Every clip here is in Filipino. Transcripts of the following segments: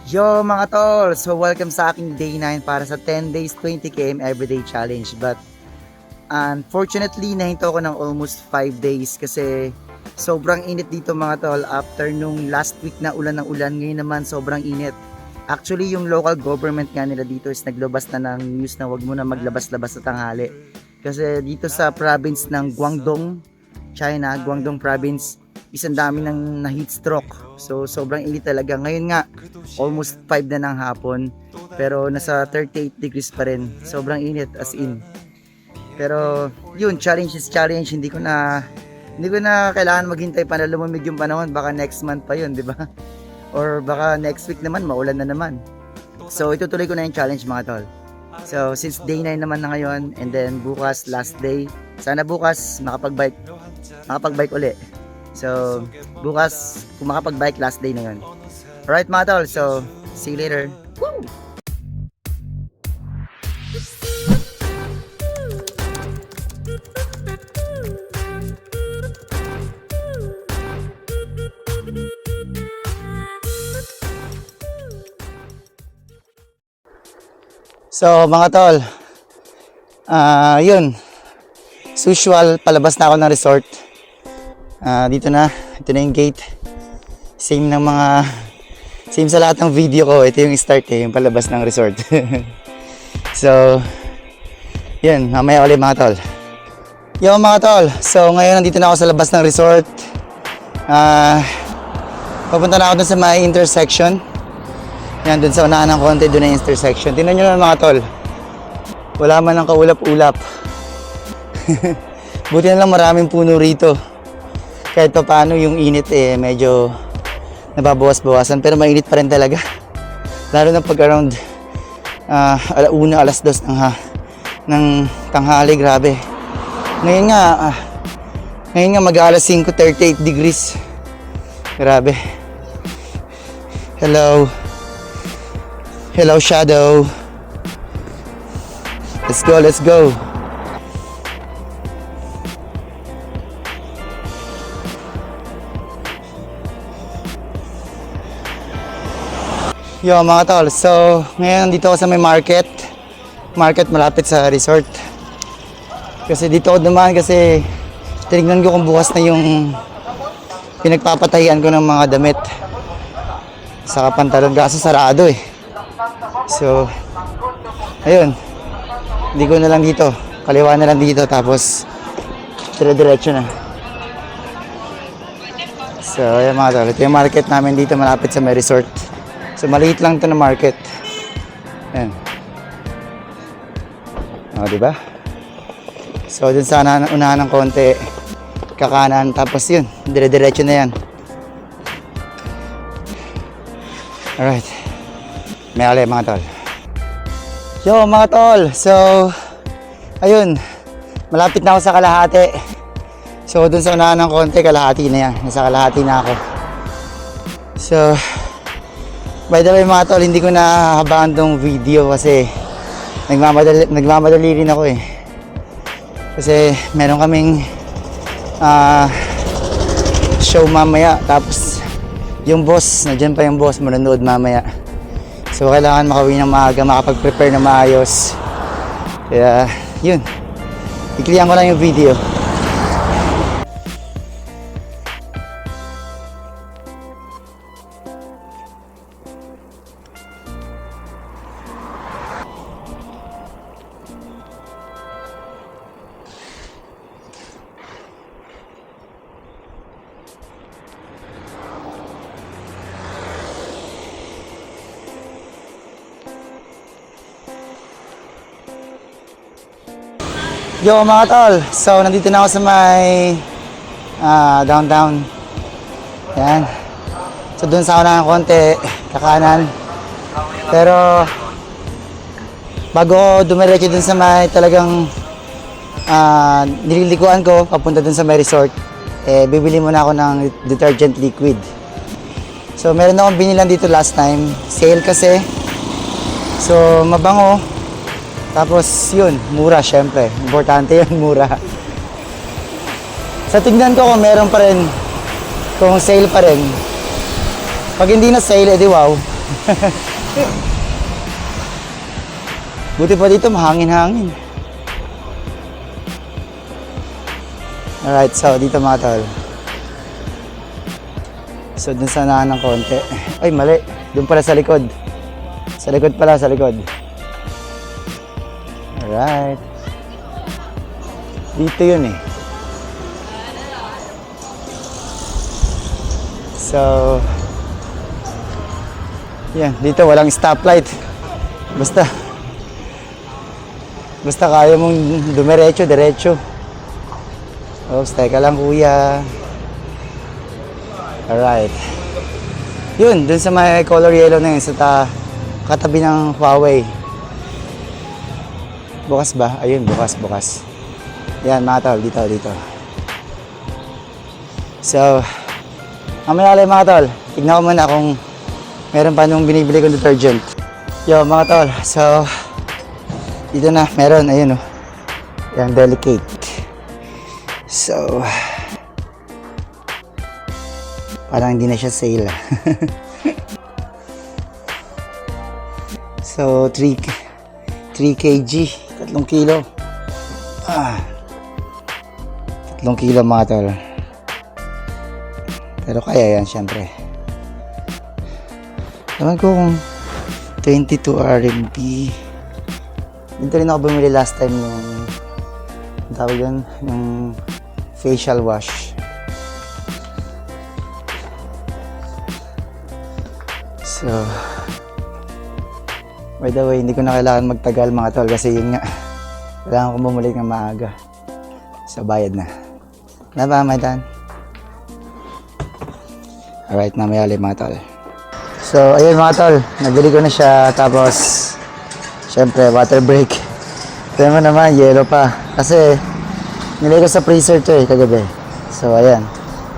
Yo mga tol! So welcome sa aking day 9 para sa 10 days 20 km everyday challenge. But unfortunately, nahinto ko ng almost 5 days kasi sobrang init dito mga tol. After nung last week na ulan ng ulan, ngayon naman sobrang init. Actually, yung local government nga nila dito is naglabas na ng news na wag mo na maglabas-labas sa tanghali. Kasi dito sa province ng Guangdong, China, Guangdong province, isang dami ng na heat stroke. So sobrang init talaga. Ngayon nga almost 5 na ng hapon pero nasa 38 degrees pa rin. Sobrang init as in. Pero yun, challenge is challenge. Hindi ko na kailangan maghintay pa na lumamig yung panahon. Baka next month pa yun, di ba? Or baka next week naman maulan na naman. So itutuloy ko na yung challenge mga tol. So since day 9 naman na ngayon, and then bukas last day. Sana bukas makapag-bike uli. So, bukas, kung makapag-bike, last day na yun. Alright mga tol, so, see you later. Woo! So, mga tol, yun. As usual, palabas na ako ng resort. Dito na, ito na yung gate. Same sa lahat ng video ko. Ito yung start yung palabas ng resort. So, yun, mamaya ulit mga tol. Yo mga tol, so ngayon nandito na ako sa labas ng resort. Papunta na ako dun sa may intersection. Yan, dun sa unahan ng konti, dun na yung intersection. Tingnan nyo naman mga tol. Wala man ng kaulap-ulap. Buti na lang maraming puno rito. Kahit pa paano yung init medyo nababawas-bawasan pero mainit pa rin talaga. Lalo na pag around alauna, alas 2 ng tanghali, grabe. Ngayon nga mag-alas 5, 38 degrees. Grabe. Hello shadow. Let's go. Yo mga tol, so ngayon dito ako sa may market malapit sa resort. Kasi dito ako dumaan kasi tinignan ko kung bukas na yung pinagpapatahian ko ng mga damit saka pantalon, kaso sarado So ayun, hindi ko na lang dito, kaliwa na lang dito tapos dire-diretso na. So ayun mga tol, ito yung market namin dito malapit sa may resort. So maliit lang 'to na market. Ayan. Diba? So dun sa unahan ng konti, kakanan, tapos yun, dire-diretso na yan. Alright. May alay mga tol. Yo mga tol, so ayun, malapit na ako sa kalahati. So dun sa unahan ng konti, kalahati na yan. Nasa kalahati na ako. So by the way mga tol, hindi ko nahahabaan tong video kasi nagmamadali rin ako Kasi meron kaming show mamaya, tapos yung boss, nandiyan pa yung boss, manonood mamaya. So kailangan makauwi ng maaga, makapag-prepare na maayos. Kaya yun, iklihan ko lang yung video. Yo mga tol, so nandito na ako sa may downtown. Yan. So doon sa unahan konti, kakanan. Pero bago dumiretso dun sa may talagang nililikuan ko papunta dun sa may resort, bibili muna ako ng detergent liquid. So meron akong binilan dito last time, sale kasi. So mabango. Tapos yun, mura syempre. Importante yun, mura. Sa tignan ko kung meron pa rin, kung sale pa rin. Pag hindi na sale, edi wow. Buti pa dito, mahangin-hangin. Alright, so dito mga tol. So dun sa naan ng konti. Ay, mali. Dun pala sa likod. Sa likod pala, sa likod. Alright. Dito yun eh. So, yan. Dito walang stoplight. Basta kaya mong dumiretso, diretso. Oops, teka lang kuya. Alright. Yun, dun sa may color yellow na yun, sa katabi ng Huawei. Bukas ba? Ayun, bukas. Yan, mga tol, dito. So, mamaya lang mga tol, tignan ko muna kung meron pa nung binibili kong detergent. Yo, mga tol, so, dito na, meron, ayun o. Yan, delicate. So, parang hindi na siya sale. So, 3 kg, 3 kilo. 3 kilo mga tol. Pero kaya yan, syempre. Ewan ko kung 22 RMB. Dito rin ako bumili last time yung tawag yun, yung facial wash. So, by the way, hindi ko na kailangan magtagal mga tol kasi yun nga, kailangan ko bumalik ng maaga. So, bayad na. Na ba, my Dan? Alright, mamaya ulit mga tol. So, ayun mga tol, nabili ko na siya, tapos, syempre, water break. Kaya mo naman, yellow pa. Kasi, nilagay ko sa freezer to kagabi. So, ayan.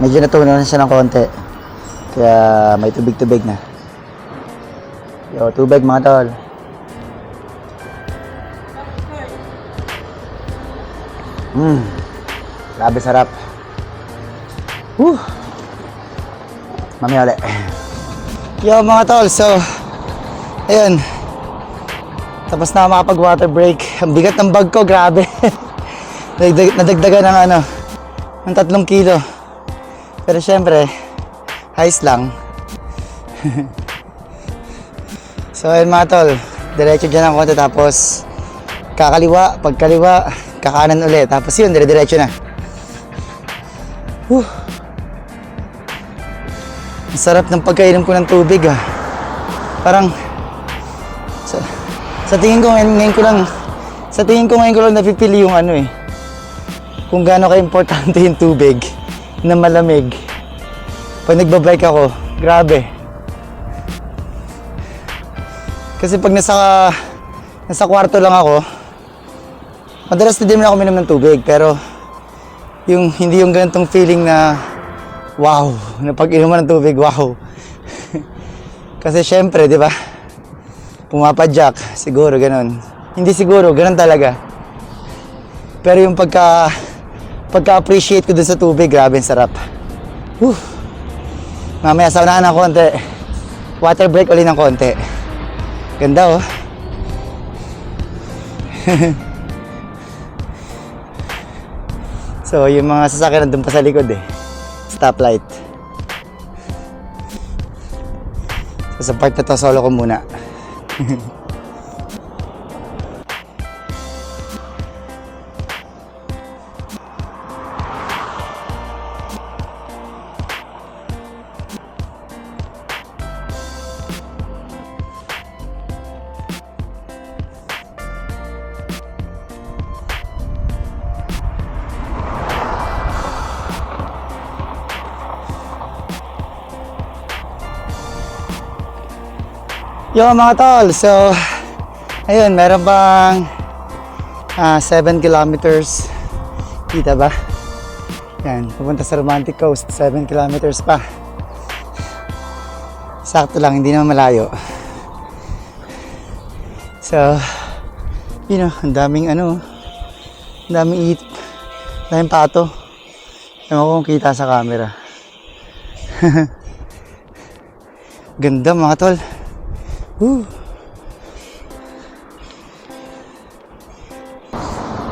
Medyo natunaw na siya ng konti. Kaya, may tubig-tubig na. Yo, tubig mga tol. Grabe sarap. Mamaya ulit. Yo mga tol, so ayun. Tapos na makapag water break. Ang bigat ng bag ko, grabe. Nadagdagan ng ng 3 kilo. Pero syempre, highs lang. So ayun mga tol, diretso dyan ang konti, tapos kakaliwa, pagkaliwa, kakanan ulit, tapos yun, dire-diretso na. Ang sarap ng pagkainom ko ng tubig Parang sa tingin ko ngayon ko lang napipili yung kung gaano ka-importante yung tubig na malamig. Pag nagbabike ako, grabe. Kasi pag nasa kwarto lang ako, madalas na din ako minom ng tubig, pero hindi yung ganitong feeling na wow, na pag inuman ng tubig, wow. Kasi syempre, di ba? Pumapadyak, siguro ganun. Hindi siguro, ganun talaga. Pero yung pagka-appreciate ko dun sa tubig, grabe, sarap. Mamaya sa unahan ng konti. Water break ulit ng konti. Ganda So, yung mga sasakyan nandun pa sa likod stoplight. So, sa part na to, solo ko muna. Yo mga tol, so ayun, meron bang 7 kilometers, kita ba? Yan, pupunta sa Romantic Coast, 7 kilometers pa. Sakto lang, hindi naman malayo. So, ang daming daming pato. Ewan ko kung kita sa camera. Ganda mga tol. Woo.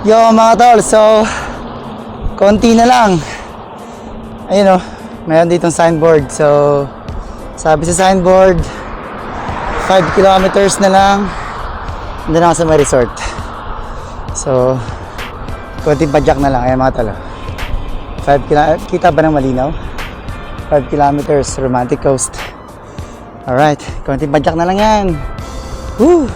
Yo mga tol, so konti na lang. Ayun o, mayroon ditong signboard. So sabi sa signboard 5 kilometers na lang doon ako sa may resort. So konting padyak na lang. Ayan mga tol, 5 kilometers, kita ba ng malinaw? 5 kilometers, romantic coast. Alright, konting padyak na lang yan. Woo!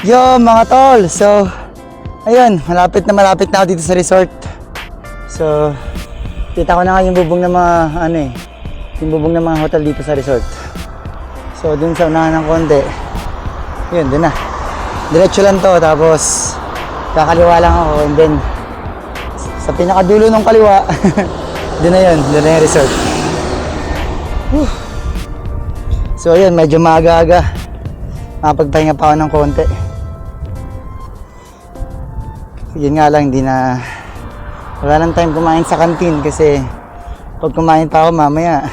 Yo mga tol, so ayun, malapit na ako dito sa resort. So kita ko na nga yung bubong ng mga yung bubong ng mga hotel dito sa resort. So dun sa unahan ng konti, yun, dun na, diretso lang to, tapos kakaliwa lang ako, and then sa pinakadulo ng kaliwa dun na yung resort. Whew. So ayun, medyo maaga-aga, makapagpahinga pa ako ng konti. Yun nga lang, wala nang time kumain sa canteen kasi pag kumain pa ako mamaya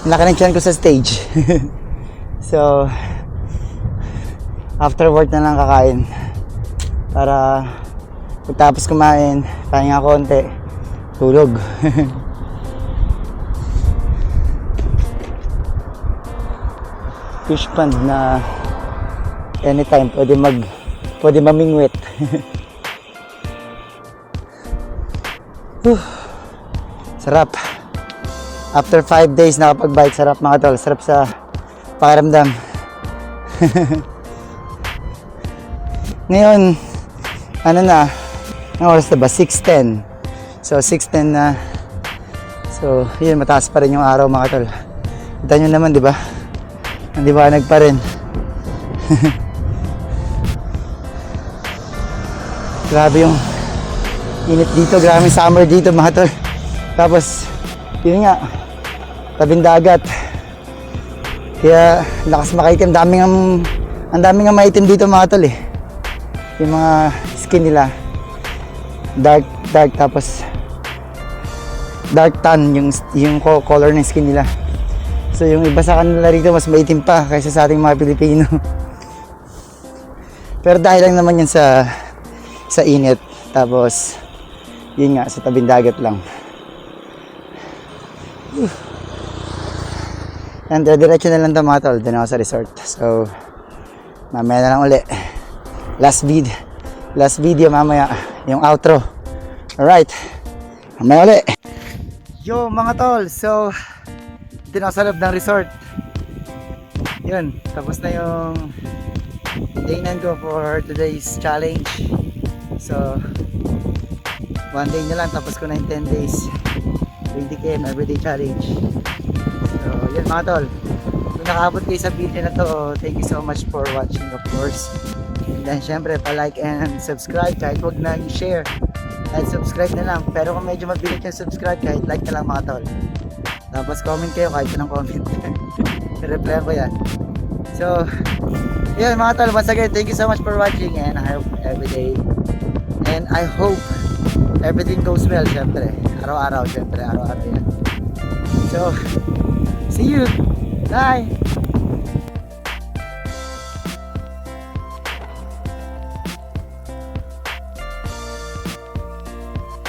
laki ng tiyan ko sa stage. So after work na lang kakain para pagtapos kumain, pahinga konti, tulog. Fish pond na anytime pwede mamingwit. Sarap. After 5 days nakapag-bike, sarap mga tol. Sarap sa pakiramdam. Ngayon, ang oras na ba? 6:10. So 6:10 na. So yun, mataas pa rin yung araw mga tol. Kita nyo naman, di ba? Hindi ba nagpa rin? Grabe yung init dito, grabe summer dito mga tol. Tapos yun nga, tabing dagat, kaya lakas makaitim. Ang daming nga maitim dito mga tol eh. Yung mga skin nila dark, tapos dark tan yung color ng skin nila. So yung iba sa kanila rito mas maitim pa kaysa sa ating mga Pilipino. Pero dahil lang naman yan sa init, tapos yun nga, sa tabing dagat lang. Yan, diretso na lang ito mga tol, doon ako sa resort. So mamaya na lang uli, last video mamaya, yung outro. Alright, mamaya uli. Yo mga tol, so dito na ako sa loob ng resort. Yun, tapos na yung day 9 ko for today's challenge. So 1 day na lang, tapos ko na yung 10 days 20 km everyday challenge. So yun mga tol, kung nakaabot kayo sa video na to, thank you so much for watching of course. And then syempre pa-like and subscribe, kahit wag na i-share, kahit subscribe na lang. Pero kung medyo mabilis yung subscribe, kahit like na lang mga tol. Tapos comment kayo kahit anong comment. I-reply ko yan. So yun mga tol, once again thank you so much for watching, and I hope everyday, and I hope everything goes well. Syempre araw-araw yan. So see you, bye.